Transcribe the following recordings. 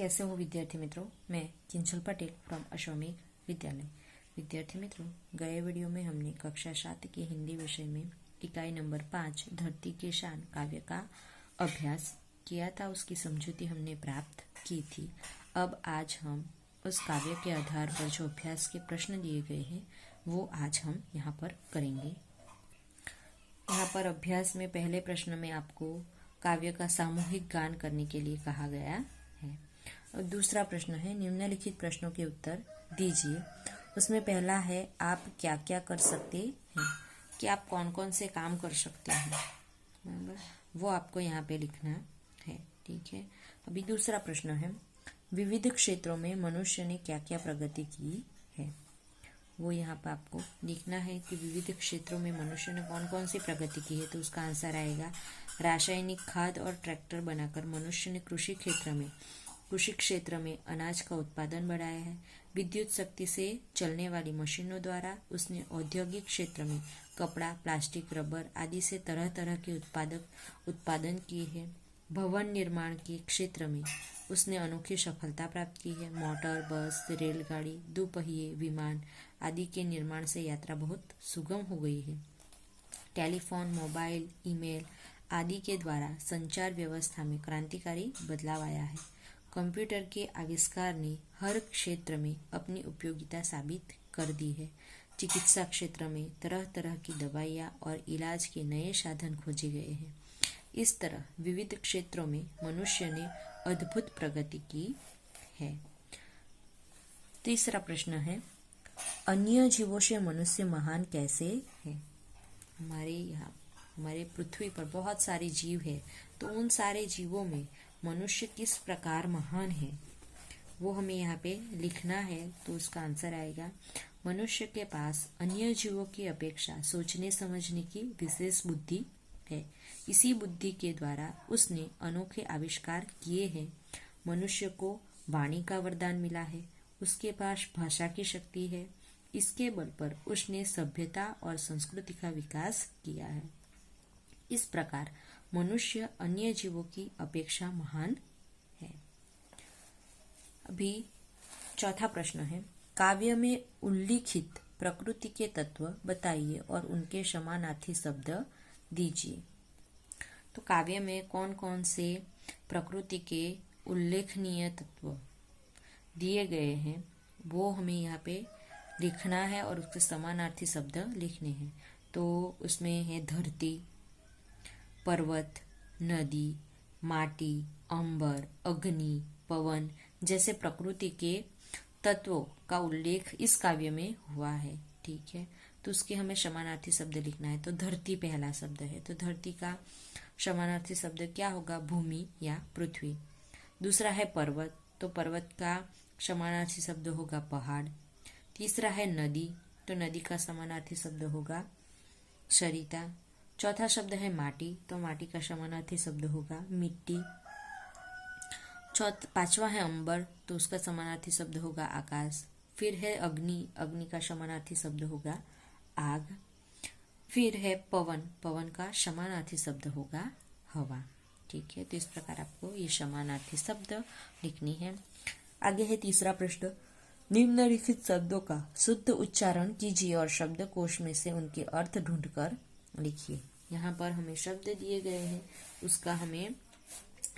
कैसे हो विद्यार्थी मित्रों। मैं किंजल पटेल फ्रॉम अश्वमेघ विद्यालय। विद्यार्थी मित्रों, गए वीडियो में हमने कक्षा 7 के हिंदी विषय में इकाई नंबर 5 धरती के शान काव्य का अभ्यास किया था। उसकी समझूती हमने प्राप्त की थी। अब आज हम उस काव्य के आधार पर जो अभ्यास के प्रश्न दिए गए हैं वो आज हम यहाँ पर करेंगे। यहाँ पर अभ्यास में पहले प्रश्न में आपको काव्य का सामूहिक गान करने के लिए कहा गया है। और दूसरा प्रश्न है निम्नलिखित प्रश्नों के उत्तर दीजिए। उसमें पहला है आप क्या क्या कर सकते हैं, कि आप कौन कौन से काम कर सकते हैं, बराबर, वो आपको यहाँ पे लिखना है। ठीक है। अभी दूसरा प्रश्न है विविध क्षेत्रों में मनुष्य ने क्या क्या प्रगति की है, वो यहाँ पर आपको लिखना है कि विविध क्षेत्रों में मनुष्य ने कौन कौन सी प्रगति की है। तो उसका आंसर आएगा रासायनिक खाद और ट्रैक्टर बनाकर मनुष्य ने कृषि क्षेत्र में अनाज का उत्पादन बढ़ाया है। विद्युत शक्ति से चलने वाली मशीनों द्वारा उसने औद्योगिक क्षेत्र में कपड़ा, प्लास्टिक, रबर आदि से तरह तरह के उत्पादन किए हैं। भवन निर्माण के क्षेत्र में उसने अनोखी सफलता प्राप्त की है। मोटर, बस, रेलगाड़ी, दोपहिए, विमान आदि के निर्माण से यात्रा बहुत सुगम हो गई है। टेलीफोन, मोबाइल, ईमेल आदि के द्वारा संचार व्यवस्था में क्रांतिकारी बदलाव आया है। कंप्यूटर के आविष्कार ने हर क्षेत्र में अपनी उपयोगिता साबित कर दी है। चिकित्सा क्षेत्र में तरह तरह की दवाइयाँ और इलाज के नए साधन खोजे गए हैं। इस तरह विविध क्षेत्रों में मनुष्य ने अद्भुत प्रगति की है। तीसरा प्रश्न है अन्य जीवों से मनुष्य महान कैसे है। हमारे पृथ्वी पर बहुत सारे जीव है, तो उन सारे जीवों में मनुष्य किस प्रकार महान है वो हमें यहाँ पे लिखना है। तो उसका आंसर आएगा मनुष्य के पास अन्य जीवों की अपेक्षा सोचने समझने की विशेष बुद्धि है। इसी बुद्धि के द्वारा उसने अनोखे आविष्कार किए हैं। मनुष्य को वाणी का वरदान मिला है। उसके पास भाषा की शक्ति है। इसके बल पर उसने सभ्यता और संस्कृति का विकास किया है। इस प्रकार मनुष्य अन्य जीवों की अपेक्षा महान है। अभी चौथा प्रश्न है काव्य में उल्लिखित प्रकृति के तत्व बताइए और उनके समानार्थी शब्द दीजिए। तो काव्य में कौन कौन से प्रकृति के उल्लेखनीय तत्व दिए गए हैं वो हमें यहाँ पे लिखना है और उसके समानार्थी शब्द लिखने हैं। तो उसमें है धरती, पर्वत, नदी, माटी, अंबर, अग्नि, पवन जैसे प्रकृति के तत्वों का उल्लेख इस काव्य में हुआ है। ठीक है। तो उसके हमें समानार्थी शब्द लिखना है। तो धरती पहला शब्द है, तो धरती का समानार्थी शब्द क्या होगा, भूमि या पृथ्वी। दूसरा है पर्वत, तो पर्वत का समानार्थी शब्द होगा पहाड़। तीसरा है नदी, तो नदी का समानार्थी शब्द होगा सरिता। चौथा शब्द है माटी, तो माटी का समानार्थी शब्द होगा मिट्टी। पांचवा है अंबर, तो उसका समानार्थी शब्द होगा आकाश। फिर है अग्नि, अग्नि का समानार्थी शब्द होगा आग। फिर है पवन, पवन का समानार्थी शब्द होगा हवा। ठीक है। तो इस प्रकार आपको ये समानार्थी शब्द लिखनी है। आगे है तीसरा प्रश्न निम्नलिखित शब्दों का शुद्ध उच्चारण कीजिए और शब्दकोश में से उनके अर्थ ढूंढकर लिखिए। यहाँ पर हमें शब्द दिए गए हैं, उसका हमें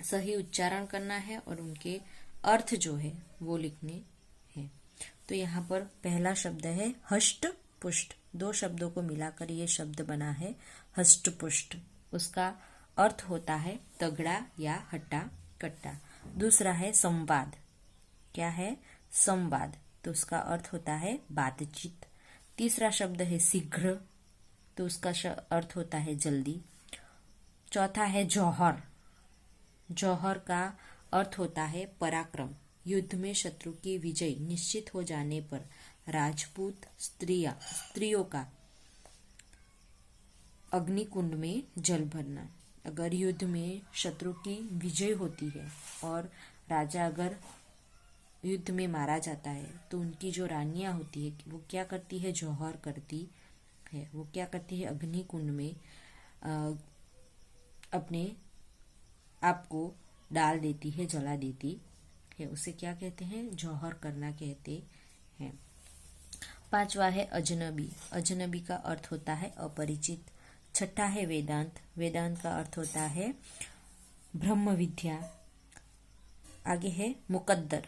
सही उच्चारण करना है और उनके अर्थ जो है वो लिखने हैं। तो यहाँ पर पहला शब्द है हष्ट पुष्ट। दो शब्दों को मिलाकर ये शब्द बना है हष्ट पुष्ट। उसका अर्थ होता है तगड़ा या हट्टा कट्टा। दूसरा है संवाद, क्या है, संवाद, तो उसका अर्थ होता है बातचीत। तीसरा शब्द है शीघ्र, तो उसका अर्थ होता है जल्दी। चौथा है जौहर, जौहर का अर्थ होता है पराक्रम। युद्ध में शत्रु की विजय निश्चित हो जाने पर राजपूत स्त्रियों का अग्निकुंड में जल भरना। अगर युद्ध में शत्रु की विजय होती है और राजा अगर युद्ध में मारा जाता है तो उनकी जो रानियां होती है वो क्या करती है, जौहर करती है। वो क्या करती है, अग्निकुंड में अपने आप को डाल देती है, जला देती है उसे क्या कहते हैं? जौहर करना कहते हैं। 5वां है अजनबी। अजनबी का अर्थ होता है अपरिचित। 6ठा है वेदांत। वेदांत का अर्थ होता है ब्रह्म विद्या। आगे है मुकद्दर।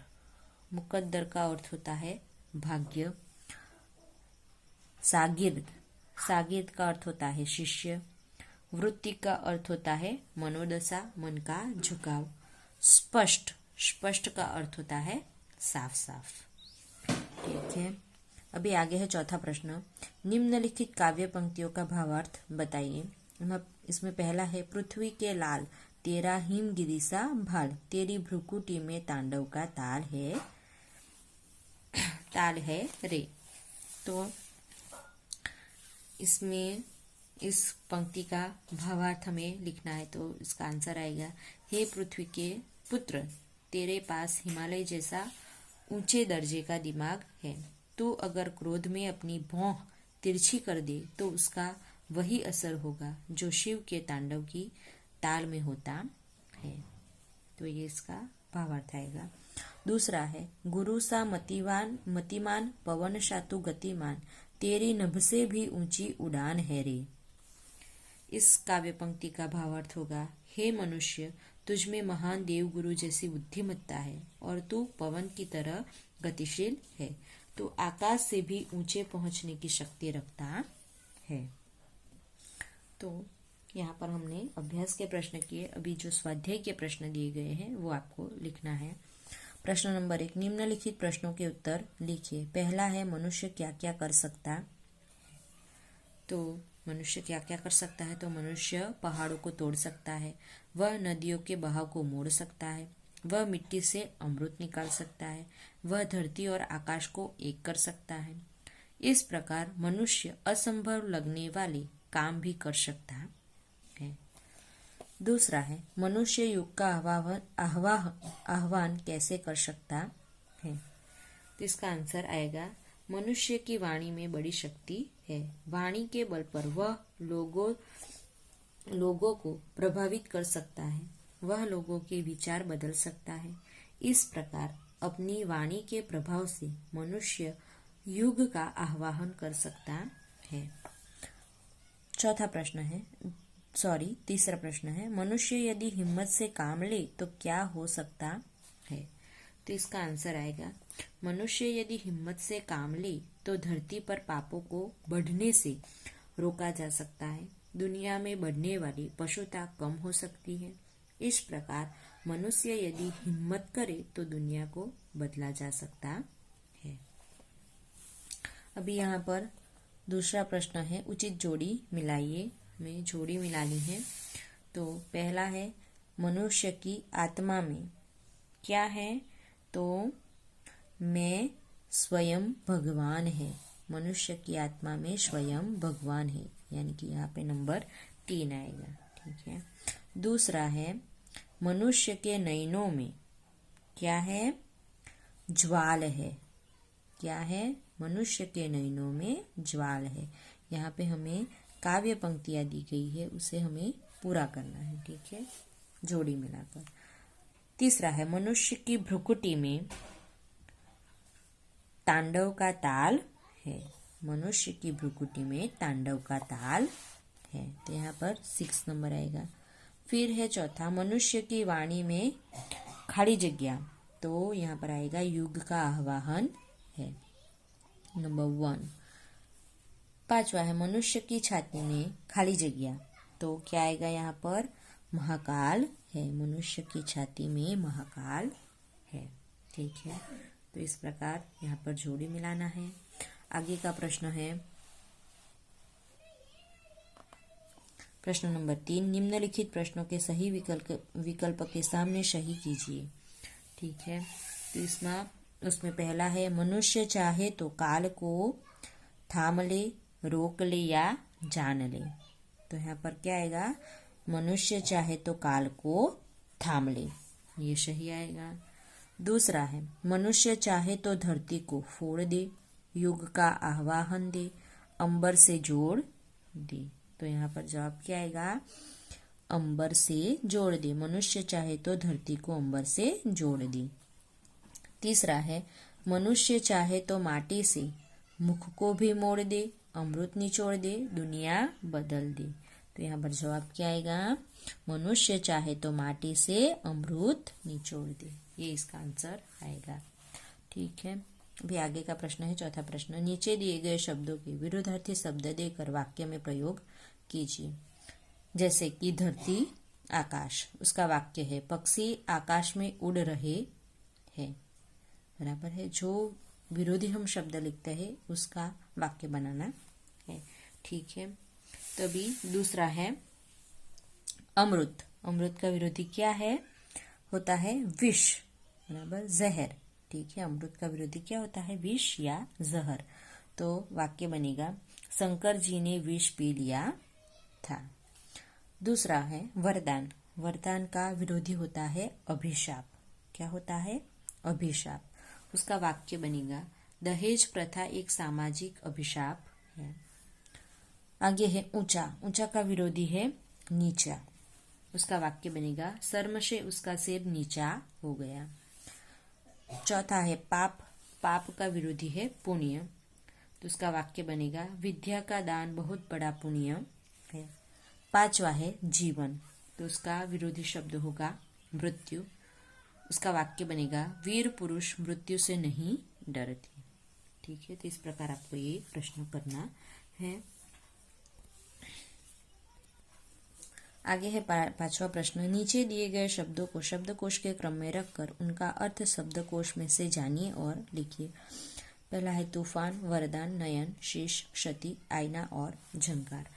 मुकद्दर का अर्थ होता है भाग्य। सागिर्द। सागिर्द का अर्थ होता है शिष्य। वृत्ति का अर्थ होता है मनोदशा, मन का झुकाव। स्पष्ट। स्पष्ट का अर्थ होता है साफ साफ। ठीक है, अभी आगे है चौथा प्रश्न। निम्नलिखित काव्य पंक्तियों का भावार्थ बताइए। इसमें पहला है पृथ्वी के लाल तेरा हिमगिरी सा भाल, तेरी भ्रुकुटी में तांडव का ताल है रे। तो इसमें इस पंक्ति का भावार्थ हमें लिखना है, तो इसका आंसर आएगा हे पृथ्वी के पुत्र, तेरे पास हिमालय जैसा ऊंचे दर्जे का दिमाग है। तू अगर क्रोध में अपनी भौं तिरछी कर दे तो उसका वही असर होगा जो शिव के तांडव की ताल में होता है। तो ये इसका भावार्थ आएगा। दूसरा है गुरु सा मतिमान पवन शातु गतिमान, तेरी नभ से भी ऊंची उड़ान है रे। इस काव्य पंक्ति का भावार्थ होगा हे मनुष्य, तुझमें महान देव गुरु जैसी बुद्धिमत्ता है और तू पवन की तरह गतिशील है। तू आकाश से भी ऊंचे पहुंचने की शक्ति रखता है। तो यहाँ पर हमने अभ्यास के प्रश्न किए। अभी जो स्वाध्याय के प्रश्न दिए गए हैं वो आपको लिखना है। प्रश्न नंबर 1, निम्नलिखित प्रश्नों के उत्तर लिखिए। पहला है मनुष्य क्या क्या कर सकता। तो मनुष्य क्या क्या कर सकता है? तो मनुष्य पहाड़ों को तोड़ सकता है, वह नदियों के बहाव को मोड़ सकता है, वह मिट्टी से अमृत निकाल सकता है, वह धरती और आकाश को एक कर सकता है। इस प्रकार मनुष्य असंभव लगने वाले काम भी कर सकता है। दूसरा है मनुष्य युग का आह्वान कैसे कर सकता है। तो इसका आंसर आएगा मनुष्य की वाणी में बड़ी शक्ति है। वाणी के बल पर वह लोगों को प्रभावित कर सकता है, वह लोगों के विचार बदल सकता है। इस प्रकार अपनी वाणी के प्रभाव से मनुष्य युग का आह्वान कर सकता है। तीसरा प्रश्न है मनुष्य यदि हिम्मत से काम ले तो क्या हो सकता है। तो इसका आंसर आएगा मनुष्य यदि हिम्मत से काम ले तो धरती पर पापों को बढ़ने से रोका जा सकता है, दुनिया में बढ़ने वाली पशुता कम हो सकती है। इस प्रकार मनुष्य यदि हिम्मत करे तो दुनिया को बदला जा सकता है। अभी यहाँ पर दूसरा प्रश्न है उचित जोड़ी मिलाइए। हमें जोड़ी मिलानी है। तो पहला है मनुष्य की आत्मा में क्या है। तो मैं स्वयं भगवान है। मनुष्य की आत्मा में स्वयं भगवान है, यानी कि यहाँ पे नंबर 3 आएगा। ठीक है। दूसरा है मनुष्य के नयनों में क्या है। ज्वाल है। क्या है? मनुष्य के नयनों में ज्वाल है। यहाँ पे हमें काव्य पंक्तियां दी गई है, उसे हमें पूरा करना है। ठीक है, जोड़ी मिलाकर। तीसरा है मनुष्य की भ्रुकुटी में तांडव का ताल है। मनुष्य की भ्रुकुटी में तांडव का ताल है। तो यहाँ पर 6 नंबर आएगा। फिर है चौथा मनुष्य की वाणी में खाली जगह। तो यहाँ पर आएगा युग का आह्वान है, नंबर 1। पांचवा है मनुष्य की छाती में खाली जगह। तो क्या आएगा यहाँ पर? महाकाल है। मनुष्य की छाती में महाकाल है। ठीक है, तो इस प्रकार यहाँ पर जोड़ी मिलाना है। आगे का प्रश्न है प्रश्न नंबर 3, निम्नलिखित प्रश्नों के सही विकल्प के सामने सही कीजिए। ठीक है, तो उसमें पहला है मनुष्य चाहे तो काल को थाम ले, रोक ले या जान ले। तो यहाँ पर क्या आएगा? मनुष्य चाहे तो काल को थाम ले, ये सही आएगा। दूसरा है मनुष्य चाहे तो धरती को फोड़ दे, युग का आह्वान दे, अंबर से जोड़ दे। तो यहाँ पर जवाब क्या आएगा? अंबर से जोड़ दे। मनुष्य चाहे तो धरती को अंबर से जोड़ दे। तीसरा है मनुष्य चाहे तो माटी से मुख को भी मोड़ दे, अमृत निचोड़ दे, दुनिया बदल दे। तो यहाँ पर जवाब क्या आएगा? मनुष्य चाहे तो माटी से अमृत निचोड़ दे, ये इसका आंसर आएगा। ठीक है, अभी आगे का प्रश्न है, चौथा प्रश्न। नीचे दिए गए शब्दों के विरुद्धार्थी शब्द देकर वाक्य में प्रयोग कीजिए। जैसे कि धरती, आकाश, उसका वाक्य है पक्षी आकाश में उड़ रहे हैं। बराबर है, जो विरोधी हम शब्द लिखते हैं उसका वाक्य बनाना है। ठीक है, तो अभी दूसरा है अमृत। अमृत का विरोधी क्या है? होता है विष, बराबर, जहर। ठीक है, अमृत का विरोधी क्या होता है? विष या जहर। तो वाक्य बनेगा शंकर जी ने विष पी लिया था। दूसरा है वरदान। वरदान का विरोधी होता है अभिशाप। क्या होता है? अभिशाप। उसका वाक्य बनेगा दहेज प्रथा एक सामाजिक अभिशाप है। आगे है ऊंचा। ऊंचा का विरोधी है नीचा। उसका वाक्य बनेगा शर्म से उसका सिर नीचा हो गया। चौथा है पाप। पाप का विरोधी है पुण्य। तो उसका वाक्य बनेगा विद्या का दान बहुत बड़ा पुण्य है। पांचवा है जीवन। तो उसका विरोधी शब्द होगा मृत्यु। उसका वाक्य बनेगा वीर पुरुष मृत्यु से नहीं डरते। ठीक है, तो इस प्रकार आपको ये प्रश्न करना है। आगे है पांचवा प्रश्न। नीचे दिए गए शब्दों को शब्दकोश के क्रम में रखकर उनका अर्थ शब्दकोश में से जानिए और लिखिए। पहला है तूफान, वरदान, नयन, शीश, क्षति, आईना और झंकार।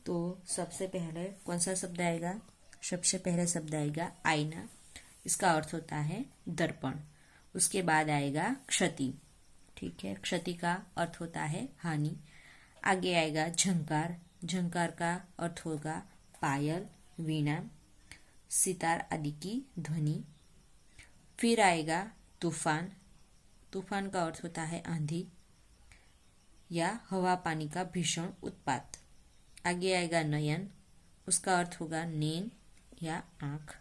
तो सबसे पहले कौन सा शब्द आएगा? सबसे पहले शब्द आएगा आईना। इसका अर्थ होता है दर्पण। उसके बाद आएगा क्षति। ठीक है, क्षति का अर्थ होता है हानि। आगे आएगा झंकार। झंकार का अर्थ होगा पायल, वीणा, सितार आदि की ध्वनि। फिर आएगा तूफान। तूफान का अर्थ होता है आंधी या हवा पानी का भीषण उत्पात। आगे आएगा नयन। उसका अर्थ होगा नींद या आंख।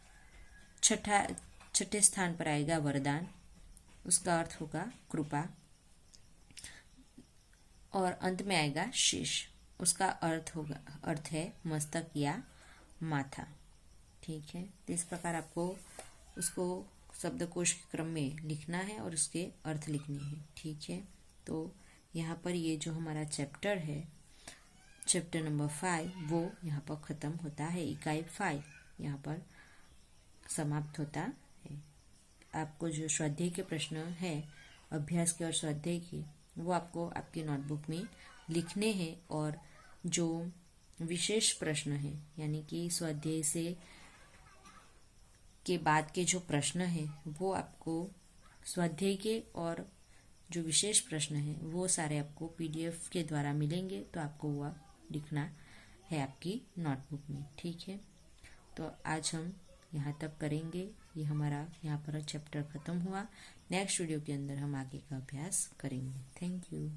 छठे स्थान पर आएगा वरदान। उसका अर्थ होगा कृपा। और अंत में आएगा शीश। उसका अर्थ है मस्तक या माथा। ठीक है, तो इस प्रकार आपको उसको शब्दकोश के क्रम में लिखना है और उसके अर्थ लिखने हैं। ठीक है, तो यहाँ पर ये जो हमारा चैप्टर है, चैप्टर नंबर 5, वो यहाँ पर खत्म होता है। इकाई 5 यहाँ पर समाप्त होता है। आपको जो स्वाध्याय के प्रश्न है, अभ्यास के और स्वाध्याय के, वो आपको आपकी नोटबुक में लिखने हैं। और जो विशेष प्रश्न है, यानी कि स्वाध्याय से के बाद के जो प्रश्न है, वो आपको स्वाध्याय के और जो विशेष प्रश्न है वो सारे आपको PDF के द्वारा मिलेंगे। तो आपको वह लिखना है आपकी नोटबुक में। ठीक है, तो आज हम यहाँ तक करेंगे। ये हमारा यहाँ पर चैप्टर खत्म हुआ। नेक्स्ट वीडियो के अंदर हम आगे का अभ्यास करेंगे। Thank you.